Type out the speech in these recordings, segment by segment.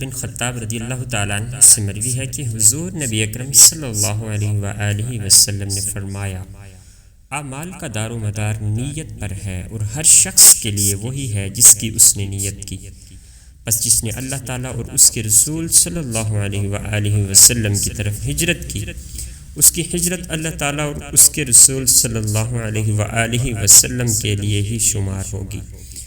بن خطاب رضی اللہ تعالیٰ عنہ سے مروی ہے کہ حضور نبی اکرم صلی اللہ علیہ وآلہ وسلم نے فرمایا، اعمال کا دار و مدار نیت پر ہے اور ہر شخص کے لیے وہی ہے جس کی اس نے نیت کی۔ پس جس نے اللہ تعالیٰ اور اس کے رسول صلی اللہ علیہ وآلہ وسلم کی طرف ہجرت کی، اس کی ہجرت اللہ تعالیٰ اور اس کے رسول صلی اللہ علیہ وآلہ وسلم کے لیے ہی شمار ہوگی،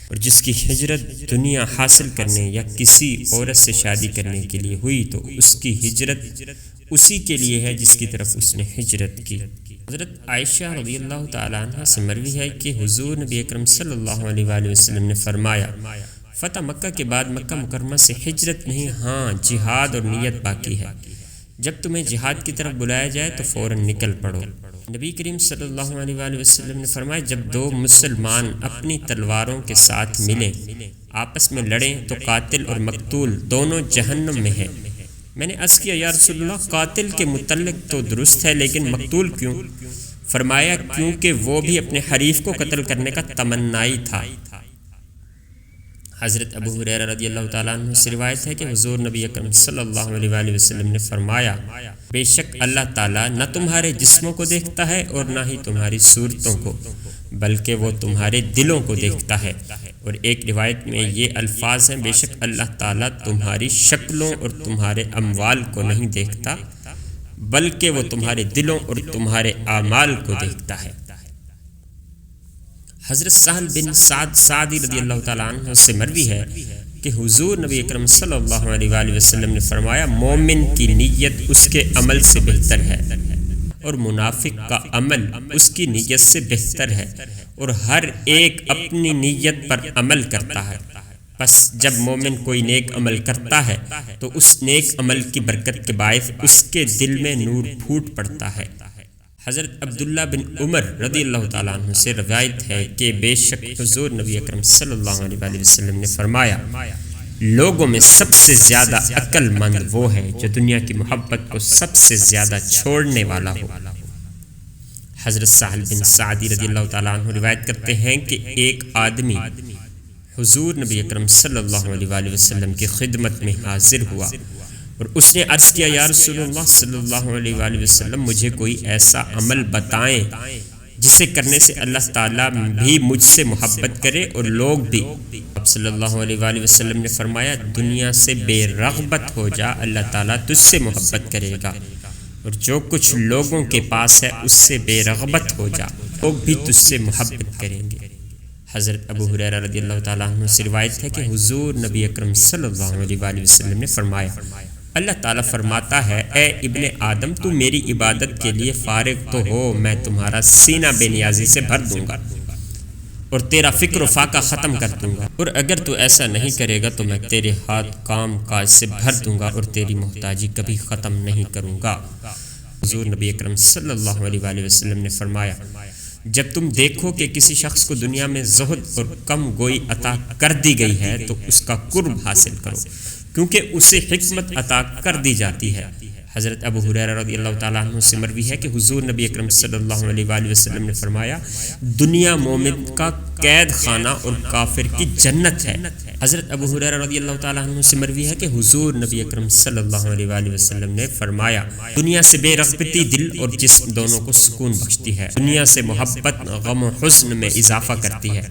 اور جس کی ہجرت دنیا حاصل کرنے یا کسی عورت سے شادی کرنے کے لیے ہوئی تو اس کی ہجرت اسی کے لیے ہے جس کی طرف اس نے ہجرت کی۔ حضرت عائشہ رضی اللہ تعالیٰ عنہ سے مروی ہے کہ حضور نبی اکرم صلی اللہ علیہ وآلہ وسلم نے فرمایا، فتح مکہ کے بعد مکہ مکرمہ سے ہجرت نہیں، ہاں جہاد اور نیت باقی ہے۔ جب تمہیں جہاد کی طرف بلایا جائے تو فوراً نکل پڑو۔ نبی کریم صلی اللہ علیہ وآلہ وسلم نے فرمایا، جب دو مسلمان اپنی تلواروں کے ساتھ ملیں، آپس میں لڑیں تو قاتل اور مقتول دونوں جہنم میں ہیں۔ میں نے عرض کیا، یا رسول اللہ، قاتل کے متعلق تو درست ہے لیکن مقتول کیوں؟ فرمایا، کیونکہ وہ بھی اپنے حریف کو قتل کرنے کا تمنائی تھا۔ حضرت ابو ہریرہ رضی اللہ تعالیٰ عنہ سے روایت ہے کہ حضور نبی اکرم صلی اللہ علیہ وآلہ وسلم نے فرمایا، بے شک اللہ تعالیٰ نہ تمہارے جسموں کو دیکھتا ہے اور نہ ہی تمہاری صورتوں کو، بلکہ وہ تمہارے دلوں کو دیکھتا ہے۔ اور ایک روایت میں یہ الفاظ ہیں، بے شک اللہ تعالیٰ تمہاری شکلوں اور تمہارے اموال کو نہیں دیکھتا، بلکہ وہ تمہارے دلوں اور تمہارے اعمال کو دیکھتا ہے۔ حضرت سہل بن سعد سعدی رضی اللہ تعالیٰ عنہ سے مروی ہے کہ حضور نبی اکرم صلی اللہ علیہ وآلہ وسلم نے فرمایا، مومن کی نیت اس کے عمل سے بہتر ہے اور منافق کا عمل اس کی نیت سے بہتر ہے، اور ہر ایک اپنی نیت پر عمل کرتا ہے۔ پس جب مومن کوئی نیک عمل کرتا ہے تو اس نیک عمل کی برکت کے باعث اس کے دل میں نور پھوٹ پڑتا ہے۔ حضرت عبداللہ بن عمر رضی اللہ تعالیٰ عنہ سے روایت ہے کہ بے شک حضور نبی اکرم صلی اللہ علیہ وآلہ وسلم نے فرمایا، لوگوں میں سب سے زیادہ عقل مند وہ ہے جو دنیا کی محبت کو سب سے زیادہ چھوڑنے والا ہو۔ حضرت سہل بن سعدی رضی اللہ تعالیٰ عنہ روایت کرتے ہیں کہ ایک آدمی حضور نبی اکرم صلی اللہ علیہ وآلہ وسلم کی خدمت میں حاضر ہوا اور اس نے عرض کیا، یا رسول اللہ صلی اللہ علیہ وآلہ وسلم، مجھے کوئی ایسا عمل بتائیں جسے کرنے سے اللہ تعالیٰ بھی مجھ سے محبت کرے اور لوگ بھی۔ اب صلی اللہ علیہ وآلہ وسلم نے فرمایا، دنیا سے بے رغبت ہو جا، اللہ تعالیٰ تجھ سے محبت کرے گا، اور جو کچھ لوگوں کے پاس ہے اس سے بے رغبت ہو جا، لوگ بھی تجھ سے محبت کریں گے۔ حضرت ابو ہریرہ رضی اللہ تعالیٰ عنہ سے روایت ہے کہ حضور نبی اکرم صلی اللہ علیہ وآلہ وسلم نے فرمایا، اللہ تعالیٰ فرماتا ہے، اے ابن آدم، تو میری عبادت کے لیے فارغ تو ہو، میں تمہارا سینہ بے نیازی سے بھر دوں گا اور تیرا فکر و فاقہ ختم کر دوں گا، اور اگر تو ایسا نہیں کرے گا تو میں تیرے ہاتھ کام کاج سے بھر دوں گا اور تیری محتاجی کبھی ختم نہیں کروں گا۔ حضور نبی اکرم صلی اللہ علیہ وآلہ وسلم نے فرمایا، جب تم دیکھو کہ کسی شخص کو دنیا میں زہد اور کم گوئی عطا کر دی گئی ہے تو اس کا قرب حاصل کرو، کیونکہ اسے حکمت عطا کر دی جاتی ہے۔ حضرت ابو ہریرہ رضی اللہ تعالیٰ عنہ سے مروی ہے کہ حضور نبی اکرم صلی اللہ علیہ وآلہ وسلم نے فرمایا، دنیا مومن کا قید خانہ اور کافر کی جنت ہے۔ حضرت ابو ہریرہ رضی اللہ تعالیٰ عنہ سے مروی ہے کہ حضور نبی اکرم صلی اللہ علیہ وآلہ وسلم نے فرمایا، دنیا سے بے رغبتی دل اور جسم دونوں کو سکون بخشتی ہے، دنیا سے محبت غم و حزن میں اضافہ کرتی ہے،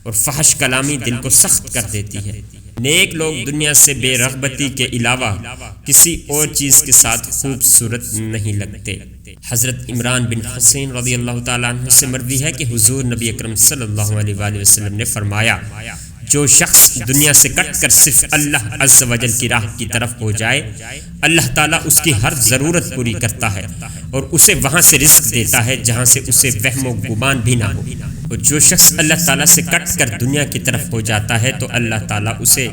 اور فحش کلامی دل کو سخت کر دیتی ہے۔ نیک لوگ دنیا سے بے رغبتی کے علاوہ کسی اور چیز کے ساتھ خوبصورت نہیں لگتے۔ حضرت عمران بن حسین رضی اللہ تعالیٰ عنہ سے مروی ہے کہ حضور نبی اکرم صلی اللہ علیہ وآلہ وسلم نے فرمایا، جو شخص دنیا سے کٹ کر صرف اللہ عز و جل کی راہ کی طرف ہو جائے، اللہ تعالیٰ اس کی ہر ضرورت پوری کرتا ہے اور اسے وہاں سے رزق دیتا ہے جہاں سے اسے وہم و گمان بھی نہ ہو، اور جو شخص اللہ تعالیٰ سے کٹ کر دنیا کی طرف ہو جاتا ہے تو اللہ تعالیٰ اسے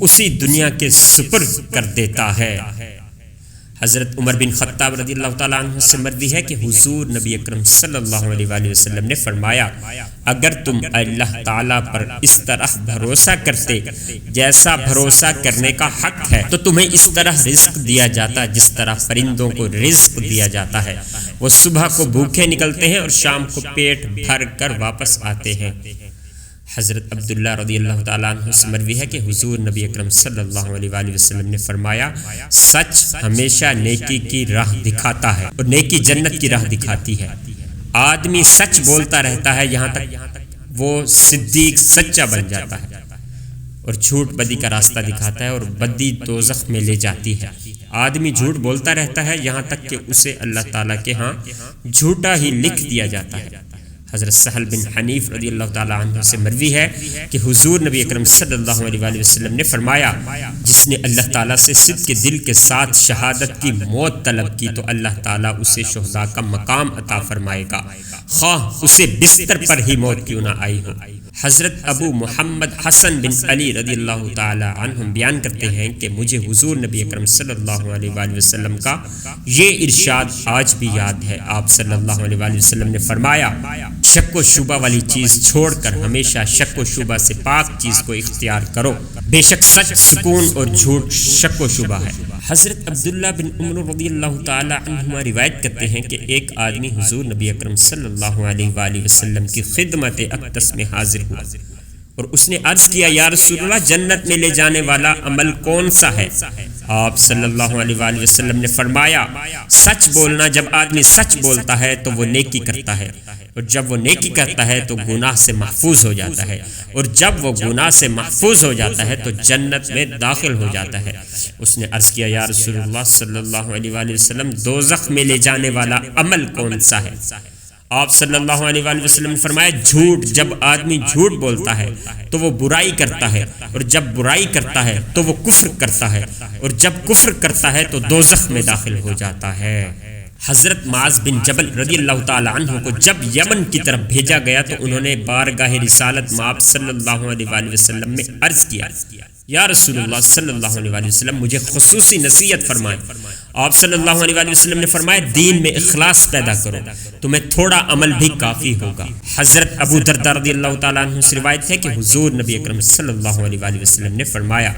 اسی دنیا کے سپرد کر دیتا ہے۔ حضرت عمر بن خطاب رضی اللہ تعالیٰ عنہ سے مروی ہے کہ حضور نبی اکرم صلی اللہ علیہ وآلہ وسلم نے فرمایا، اگر تم اللہ تعالیٰ پر اس طرح بھروسہ کرتے جیسا بھروسہ کرنے کا حق ہے تو تمہیں اس طرح رزق دیا جاتا جس طرح پرندوں کو رزق دیا جاتا ہے، وہ صبح کو بھوکے نکلتے ہیں اور شام کو پیٹ بھر کر واپس آتے ہیں۔ حضرت عبداللہ رضی اللہ تعالیٰ عنہ سے مروی ہے کہ حضور نبی اکرم صلی اللہ علیہ وآلہ وسلم نے فرمایا سچ ہمیشہ نیکی کی راہ دکھاتا ہے اور نیکی جنت کی راہ دکھاتی ہے۔ آدمی سچ بولتا رہتا ہے یہاں تک وہ صدیق سچا بن جاتا ہے، اور جھوٹ بدی کا راستہ دکھاتا ہے اور بدی دوزخ میں لے جاتی ہے۔ آدمی جھوٹ بولتا رہتا ہے یہاں تک کہ اسے اللہ تعالیٰ کے ہاں جھوٹا ہی لکھ دیا جاتا ہے۔ حضرت سہل بن حنیف رضی اللہ تعالیٰ عنہ سے مروی ہے کہ حضور نبی اکرم صلی اللہ علیہ وآلہ وسلم نے فرمایا جس نے اللہ تعالیٰ سے صدق کے دل کے ساتھ شہادت کی موت طلب کی تو اللہ تعالیٰ اسے شہداء کا مقام عطا فرمائے گا، خواہ اسے بستر پر ہی موت کیوں نہ آئی ہو۔ حضرت ابو محمد حسن بن علی رضی اللہ تعالی عنہم بیان کرتے ہیں کہ مجھے حضور نبی اکرم صلی اللہ علیہ وآلہ وسلم کا یہ ارشاد آج بھی یاد ہے۔ آپ صلی اللہ علیہ وآلہ وسلم نے فرمایا شک و شبہ والی چیز چھوڑ کر ہمیشہ شک و شبہ سے پاک چیز کو اختیار کرو، بے شک سچ سکون اور جھوٹ شک و شبہ ہے۔ حضرت عبداللہ بن عمر رضی اللہ تعالی عنہما روایت کرتے ہیں کہ ایک آدمی حضور نبی اکرم صلی اللہ علیہ وآلہ وسلم کی خدمت اقدس میں حاضر ہوا اور اس نے عرض کیا یا رسول اللہ جنت میں لے جانے والا عمل کون سا ہے؟ آپ صلی اللہ علیہ وآلہ وسلم نے فرمایا سچ بولنا، جب آدمی سچ بولتا ہے تو وہ نیکی کرتا ہے، اور جب وہ نیکی کرتا ہے تو گناہ سے محفوظ ہو جاتا ہے، اور جب وہ گناہ سے محفوظ ہو جاتا ہے تو جنت میں داخل ہو جاتا ہے۔ اس نے عرض کیا یا رسول اللہ صلی اللہ علیہ وآلہ وسلم دوزخ میں لے جانے والا عمل کون سا ہے؟ آپ صلی اللہ علیہ وآلہ وسلم نے فرمایا جھوٹ، جب آدمی جھوٹ بولتا ہے تو وہ برائی کرتا ہے، اور جب برائی کرتا ہے تو وہ کفر کرتا ہے، اور جب کفر کرتا ہے تو دوزخ میں داخل ہو جاتا ہے۔ حضرت معاذ بن جبل رضی اللہ تعالی عنہ کو جب یمن کی طرف بھیجا گیا تو انہوں نے بارگاہ رسالت مآب صلی اللہ علیہ وآلہ وسلم میں عرض کیا یا رسول اللہ صلی اللہ علیہ وآلہ وسلم مجھے خصوصی نصیحت فرمائیں۔ آپ صلی اللہ علیہ وآلہ وسلم نے فرمایا دین میں اخلاص پیدا کرو، تمہیں تھوڑا عمل بھی کافی ہوگا۔ حضرت ابو درداء رضی اللہ تعالیٰ عنہ سے روایت ہے کہ حضور نبی اکرم صلی اللہ علیہ وآلہ وسلم نے فرمایا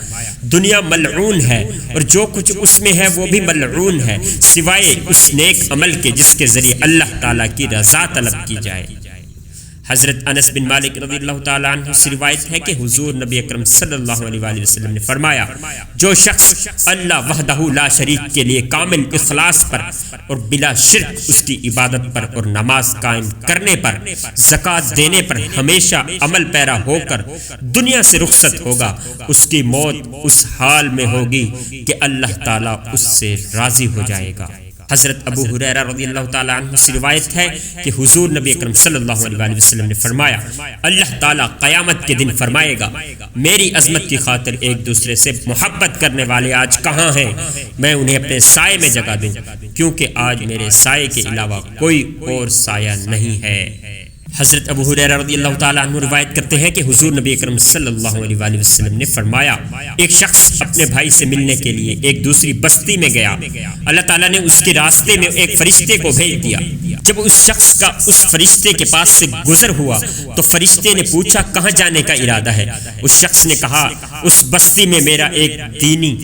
دنیا ملعون ہے اور جو کچھ اس میں ہے وہ بھی ملعون ہے سوائے اس نیک عمل کے جس کے ذریعے اللہ تعالیٰ کی رضا طلب کی جائے۔ حضرت انس بن مالک رضی اللہ تعالیٰ عنہ سے روایت ہے کہ حضور نبی اکرم صلی اللہ علیہ وآلہ وسلم نے فرمایا جو شخص اللہ وحدہ لا شریک کے لیے کامل اخلاص پر اور بلا شرک اس کی عبادت پر اور نماز قائم کرنے پر زکوٰۃ دینے پر ہمیشہ عمل پیرا ہو کر دنیا سے رخصت ہوگا اس کی موت اس حال میں ہوگی کہ اللہ تعالیٰ اس سے راضی ہو جائے گا۔ حضرت ابو ہریرہ رضی اللہ تعالیٰ عنہ سے روایت ہے کہ حضور نبی اکرم صلی اللہ علیہ وآلہ وسلم نے فرمایا اللہ تعالیٰ قیامت کے دن فرمائے گا میری عظمت کی خاطر ایک دوسرے سے محبت کرنے والے آج کہاں ہیں، میں انہیں اپنے سائے میں جگہ دوں کیونکہ آج میرے سائے کے علاوہ کوئی اور سایہ نہیں ہے۔ حضرت ابو ہریرہ رضی اللہ تعالیٰ عنہ روایت کرتے ہیں کہ حضور نبی اکرم صلی اللہ علیہ وآلہ وسلم نے فرمایا ایک شخص اپنے بھائی سے ملنے کے لیے ایک دوسری بستی میں گیا، اللہ تعالیٰ نے اس کے راستے میں ایک فرشتے کو بھیج دیا۔ جب اس شخص کا اس فرشتے کے پاس سے گزر ہوا تو فرشتے نے پوچھا کہاں جانے کا ارادہ ہے؟ اس شخص نے کہا اس بستی میں میرا ایک دینی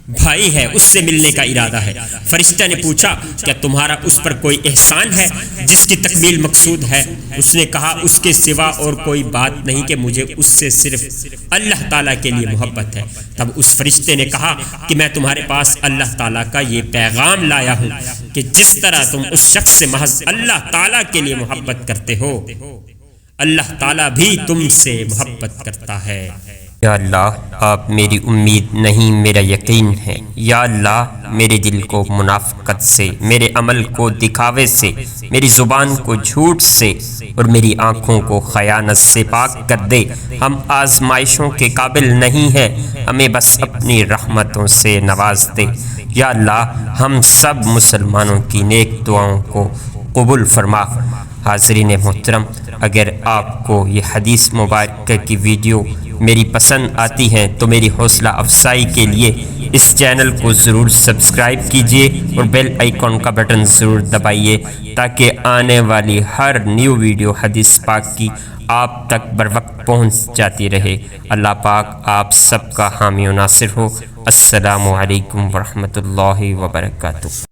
بھائی ہے، اس سے ملنے کا ارادہ ہے۔ فرشتہ نے پوچھا کیا تمہارا اس پر کوئی احسان ہے جس کی تکمیل مقصود ہے؟ اس نے کہا اس کے سوا اور کوئی بات نہیں کہ مجھے اس سے صرف اللہ تعالیٰ کے لیے محبت ہے۔ تب اس فرشتے نے کہا کہ میں تمہارے پاس اللہ تعالیٰ کا یہ پیغام لایا ہوں کہ جس طرح تم اس شخص سے محض اللہ تعالیٰ کے لیے محبت کرتے ہو اللہ تعالیٰ بھی تم سے محبت کرتا ہے۔ یا اللہ آپ میری امید نہیں میرا یقین ہے، یا اللہ میرے دل کو منافقت سے، میرے عمل کو دکھاوے سے، میری زبان کو جھوٹ سے اور میری آنکھوں کو خیانت سے پاک کر دے۔ ہم آزمائشوں کے قابل نہیں ہیں، ہمیں بس اپنی رحمتوں سے نواز دے۔ یا اللہ ہم سب مسلمانوں کی نیک دعاؤں کو قبول فرما۔ حاضرین محترم، اگر آپ کو یہ حدیث مبارکہ کی ویڈیو میری پسند آتی ہیں تو میری حوصلہ افزائی کے لیے اس چینل کو ضرور سبسکرائب کیجیے اور بیل آئیکن کا بٹن ضرور دبائیے تاکہ آنے والی ہر نیو ویڈیو حدیث پاک کی آپ تک بر وقت پہنچ جاتی رہے۔ اللہ پاک آپ سب کا حامی و ناصر ہو۔ السلام علیکم ورحمۃ اللہ وبرکاتہ۔